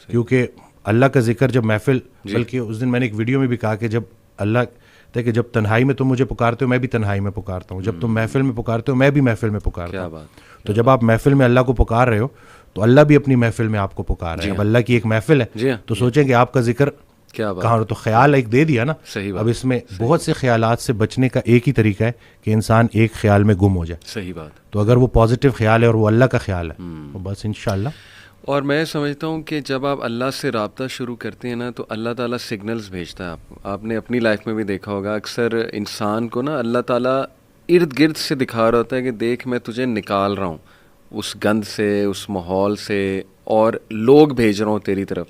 کیونکہ اللہ کا ذکر جب محفل, بلکہ اس دن میں نے ایک ویڈیو میں بھی کہا کہ جب اللہ کہ جب تنہائی میں تم مجھے پکارتے ہو میں بھی تنہائی میں پکارتا ہوں, جب تم محفل میں پکارتے ہو میں بھی محفل میں پکارتا ہوں. تو جب آپ محفل میں اللہ کو پکار رہے ہو تو اللہ بھی اپنی محفل میں آپ کو پکار رہا ہے. اب اللہ کی ایک محفل ہے تو سوچیں کہ آپ کا ذکر کہاں, تو خیال ایک دے دیا نا. اب اس میں بہت سے خیالات سے بچنے کا ایک ہی طریقہ ہے کہ انسان ایک خیال میں گم ہو جائے. صحیح بات. تو اگر وہ پازیٹیو خیال ہے اور وہ اللہ کا خیال ہے تو بس انشاءاللہ. اور میں سمجھتا ہوں کہ جب آپ اللہ سے رابطہ شروع کرتے ہیں نا تو اللہ تعالیٰ سگنلز بھیجتا ہے. آپ نے اپنی لائف میں بھی دیکھا ہوگا, اکثر انسان کو نا اللہ تعالیٰ ارد گرد سے دکھا رہا ہوتا ہے کہ دیکھ میں تجھے نکال رہا ہوں اس گند سے, اس ماحول سے, اور لوگ بھیج رہا ہوں تیری طرف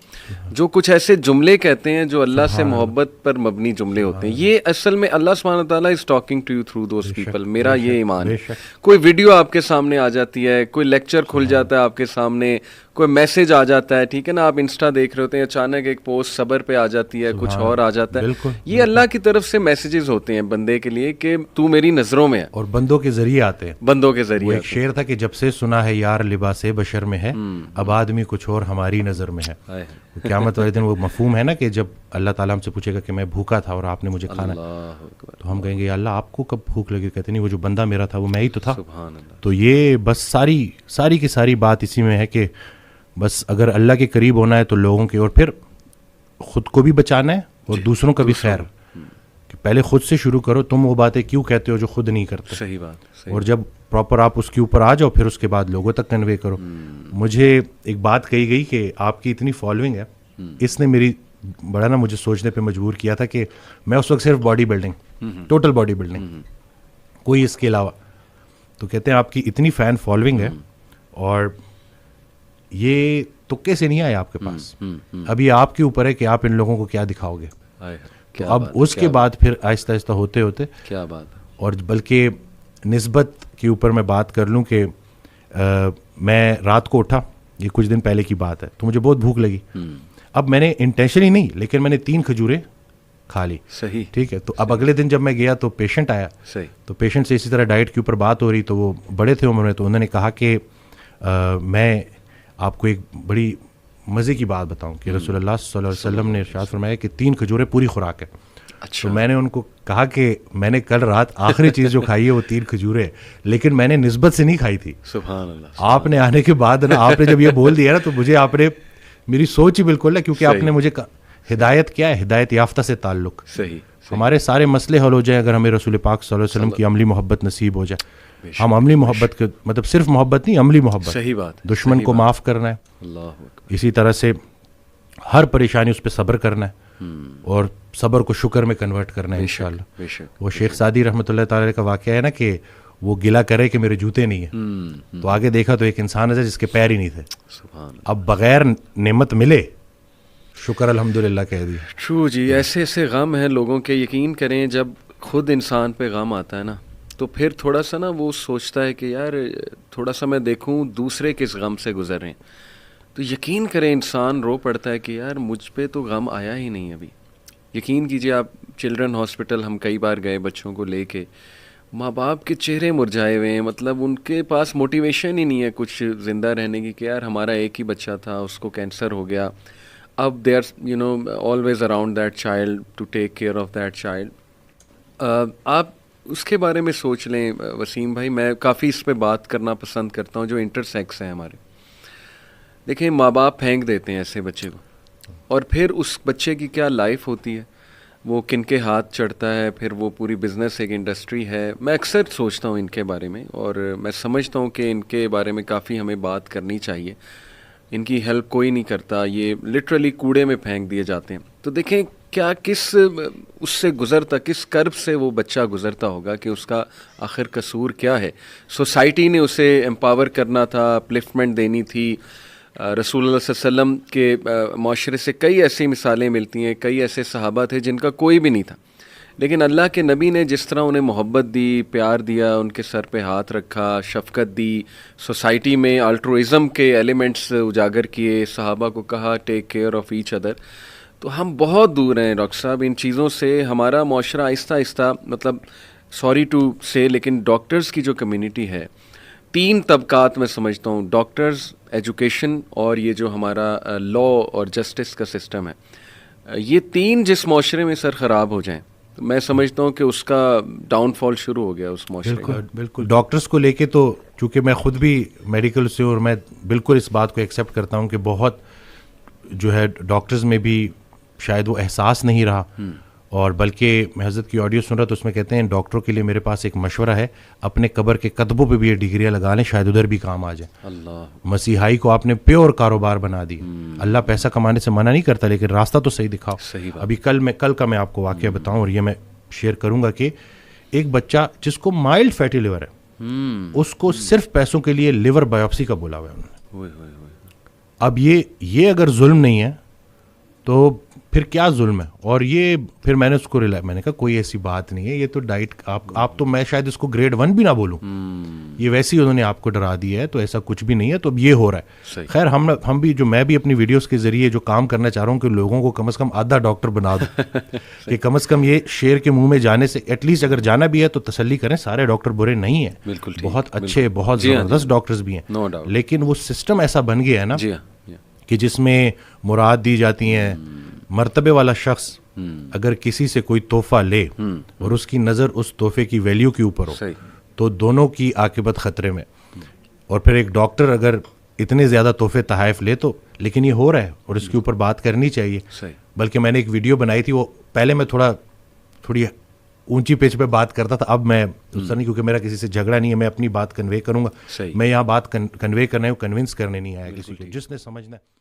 جو کچھ ایسے جملے کہتے ہیں جو اللہ سے محبت پر مبنی جملے ہوتے ہیں. یہ اصل میں اللہ سبحانہ وتعالیٰ is talking to you through those people. میرا یہ ایمان ہے. کوئی ویڈیو آپ کے سامنے آ جاتی ہے, کوئی لیکچر کھل جاتا ہے آپ کے سامنے, کوئی میسج آ جاتا ہے, ٹھیک ہے نا, آپ انسٹا دیکھ رہے ہوتے ہیں, اچانک ایک پوسٹ صبر پہ آ جاتی ہے, کچھ اور آ جاتا ہے. یہ اللہ کی طرف سے میسیجز ہوتے ہیں بندے کے لیے کہ تو میری نظروں میں ہے, اور بندوں کے ذریعے آتے ہیں. بندوں کے ذریعے. ایک شعر تھا کہ جب سے سنا ہے یار لباس بشر میں ہے, اب آدمی کچھ اور ہماری نظر میں ہے. قیامت والے دن وہ مفہوم ہے نا کہ جب اللہ تعالیٰ ہم سے پوچھے گا کہ میں بھوکا تھا اور آپ نے مجھے کھانا, تو ہم کہیں گے یا اللہ آپ کو کب بھوک لگی؟ کہتے نہیں وہ جو بندہ میرا تھا وہ میں ہی تو تھا. تو یہ بس ساری کی ساری بات اسی میں ہے کہ بس اگر اللہ کے قریب ہونا ہے تو لوگوں کے, اور پھر خود کو بھی بچانا ہے اور دوسروں کا بھی خیر, کہ پہلے خود سے شروع کرو. تم وہ باتیں کیوں کہتے ہو جو خود نہیں کرتے؟ صحیح بات. اور جب پراپر آپ اس کے اوپر آ جاؤ پھر اس کے بعد لوگوں تک کنوے کرو. مجھے ایک بات کہی گئی کہ آپ کی اتنی فالوئنگ ہے, اس نے میری بڑا نا مجھے سوچنے پہ مجبور کیا تھا کہ میں اس وقت صرف body building, total body building, کوئی اس کے علاوہ. تو کہتے ہیں آپ کی اتنی فین فالوئنگ ہے اور یہ تکے سے نہیں آئے آپ کے پاس, ابھی آپ کے اوپر ہے کہ آپ ان لوگوں کو کیا دکھاؤ گے. تو اب اس کے بعد پھر آہستہ آہستہ ہوتے ہوتے کیا بات. اور بلکہ نسبت کے اوپر میں بات کر لوں کہ میں رات کو اٹھا, یہ کچھ دن پہلے کی بات ہے, تو مجھے بہت بھوک لگی. اب میں نے انٹینشنلی نہیں لیکن میں نے 3 کھجوریں کھا لی. صحیح. ٹھیک ہے. تو اب اگلے دن جب میں گیا تو پیشنٹ آیا. صحیح. تو پیشنٹ سے اسی طرح ڈائٹ کے اوپر بات ہو رہی, تو وہ بڑے تھے عمر میں, تو انہوں نے کہا کہ میں آپ کو ایک بڑی مزے کی بات بتاؤں کہ رسول اللہ صلی اللہ علیہ وسلم نے ارشاد فرمایا کہ 3 کھجوریں پوری خوراک ہے. تو میں نے ان کو کہا کہ میں نے کل رات آخری چیز جو کھائی ہے وہ 3 کھجوریں, لیکن میں نے نسبت سے نہیں کھائی تھی. سبحان اللہ. آپ نے آنے کے بعد نا, آپ نے جب یہ بول دیا نا تو مجھے آپ نے میری سوچ ہی بالکل ہے, کیونکہ آپ نے مجھے ہدایت کیا ہے, ہدایت یافتہ سے تعلق. صحیح. ہمارے سارے مسئلے حل ہو جائیں اگر ہمیں رسول پاک صلی اللہ علیہ وسلم کی عملی محبت نصیب ہو جائے. ہم عملی محبت کے مطلب صرف محبت نہیں, عملی محبت. صحیح بات. دشمن کو معاف کرنا ہے, اسی طرح سے ہر پریشانی اس پہ صبر کرنا ہے, اور صبر کو شکر میں کنورٹ کرنا ہے انشاءاللہ. وہ شیخ سعدی رحمۃ اللہ تعالی کا واقعہ ہے نا کہ وہ گلا کرے کہ میرے جوتے نہیں ہیں, تو آگے دیکھا تو ایک انسان ہے جس کے پیر ہی نہیں تھے. اب بغیر نعمت ملے شکر الحمدللہ کہہ دیا. ٹرو جی. ایسے ایسے غم ہیں لوگوں کے, یقین کریں جب خود انسان پہ غم آتا ہے نا تو پھر تھوڑا سا نا وہ سوچتا ہے کہ یار تھوڑا سا میں دیکھوں دوسرے کس غم سے گزر رہے ہیں, تو یقین کریں انسان رو پڑتا ہے کہ یار مجھ پہ تو غم آیا ہی نہیں ابھی. یقین کیجیے آپ, چلڈرن ہاسپٹل ہم کئی بار گئے بچوں کو لے کے, ماں باپ کے چہرے مرجھائے ہوئے ہیں, مطلب ان کے پاس موٹیویشن ہی نہیں ہے کچھ زندہ رہنے کی کہ یار ہمارا ایک ہی بچہ تھا, اس کو کینسر ہو گیا, اب they are always around that child to take care of that child. آپ اس کے بارے میں سوچ لیں وسیم بھائی, میں کافی اس پہ بات کرنا پسند کرتا ہوں جو انٹرسیکس ہیں ہمارے. دیکھیں ماں باپ پھینک دیتے ہیں ایسے بچے کو, اور پھر اس بچے کی کیا لائف ہوتی ہے, وہ کن کے ہاتھ چڑھتا ہے, پھر وہ پوری بزنس ایک انڈسٹری ہے. میں اکثر سوچتا ہوں ان کے بارے میں, اور میں سمجھتا ہوں کہ ان کے بارے میں کافی ہمیں بات کرنی چاہیے. ان کی ہیلپ کوئی نہیں کرتا, یہ لٹرلی کوڑے میں پھینک دیے جاتے ہیں. تو دیکھیں کیا کس اس سے گزرتا, کس کرب سے وہ بچہ گزرتا ہوگا کہ اس کا آخر قصور کیا ہے. سوسائٹی نے اسے امپاور کرنا تھا, اپلفٹمنٹ دینی تھی. رسول اللہ صلی اللہ علیہ وسلم کے معاشرے سے کئی ایسی مثالیں ملتی ہیں, کئی ایسے صحابہ تھے جن کا کوئی بھی نہیں تھا, لیکن اللہ کے نبی نے جس طرح انہیں محبت دی, پیار دیا, ان کے سر پہ ہاتھ رکھا, شفقت دی, سوسائٹی میں الٹروازم کے ایلیمنٹس اجاگر کیے, صحابہ کو کہا ٹیک کیئر آف ایچ ادر. تو ہم بہت دور ہیں ڈاکٹر صاحب ان چیزوں سے. ہمارا معاشرہ آہستہ آہستہ, مطلب سوری ٹو سے, لیکن ڈاکٹرز کی جو کمیونٹی ہے تین طبقات میں سمجھتا ہوں, ڈاکٹرز, ایجوکیشن اور یہ جو ہمارا لا اور جسٹس کا سسٹم ہے, یہ تین جس معاشرے میں سر خراب ہو جائیں تو میں سمجھتا ہوں کہ اس کا ڈاؤن فال شروع ہو گیا اس معاشرے کا. بالکل. ڈاکٹرز کو لے کے تو چونکہ میں خود بھی میڈیکل سے اور میں بالکل اس بات کو ایکسیپٹ کرتا ہوں کہ بہت جو ہے ڈاکٹرز میں بھی شاید وہ احساس نہیں رہا, اور بلکہ میں حضرت کی آڈیو سن رہا تو اس میں کہتے ہیں ڈاکٹروں کے لیے میرے پاس ایک مشورہ ہے, اپنے قبر کے قدموں پہ بھی یہ ڈگریاں لگا لیں, شاید ادھر بھی کام آ جائے. اللہ, مسیحائی کو آپ نے پیور کاروبار بنا دی. اللہ پیسہ کمانے سے منع نہیں کرتا, لیکن راستہ تو صحیح دکھاؤ. ابھی کل کا میں آپ کو واقعہ بتاؤں, اور یہ میں شیئر کروں گا کہ ایک بچہ جس کو مائلڈ فیٹی لیور ہے, اس کو صرف پیسوں کے لیے لیور بایوپسی کا بولا ہوا ہے انہوں نے. اب یہ اگر ظلم نہیں ہے تو پھر کیا ظلم ہے؟ اور یہ پھر میں نے اس کو میں نے کہا کوئی ایسی بات نہیں ہے, یہ تو ڈائٹ آپ تو میں شاید اس کو گریڈ 1 بھی نہ بولوں, یہ ویسے ہی انہوں نے آپ کو ڈرا دیا ہے, تو ایسا کچھ بھی نہیں ہے. تو اب یہ ہو رہا ہے. خیر ہم بھی میں بھی اپنی ویڈیوز کے ذریعے جو کام کرنا چاہ رہا ہوں کہ لوگوں کو کم از کم آدھا ڈاکٹر بنا دوں کہ کم از کم یہ شیر کے منہ میں جانے سے ایٹ لیسٹ اگر جانا بھی ہے تو تسلی کریں, سارے ڈاکٹر برے نہیں ہیں, بہت اچھے بہت زبردست ڈاکٹرز بھی ہیں, لیکن وہ سسٹم ایسا بن گیا ہے نا کہ جس میں مراد دی جاتی ہیں. مرتبے والا شخص اگر کسی سے کوئی تحفہ لے اور اس کی نظر اس تحفے کی ویلیو کے اوپر ہو تو دونوں کی عاقبت خطرے میں. اور پھر ایک ڈاکٹر اگر اتنے زیادہ تحفے تحائف لے تو, لیکن یہ ہو رہا ہے اور اس کے اوپر بات کرنی چاہیے. بلکہ میں نے ایک ویڈیو بنائی تھی, وہ پہلے میں تھوڑی اونچی پیچ پہ بات کرتا تھا, اب میں اس طرح نہیں, کیونکہ میرا کسی سے جھگڑا نہیں ہے, میں اپنی بات کنوے کروں گا. میں یہاں بات کنوے کرنا ہے, کنونس کرنے نہیں آیا کسی کو, جس نے سمجھنا ہے.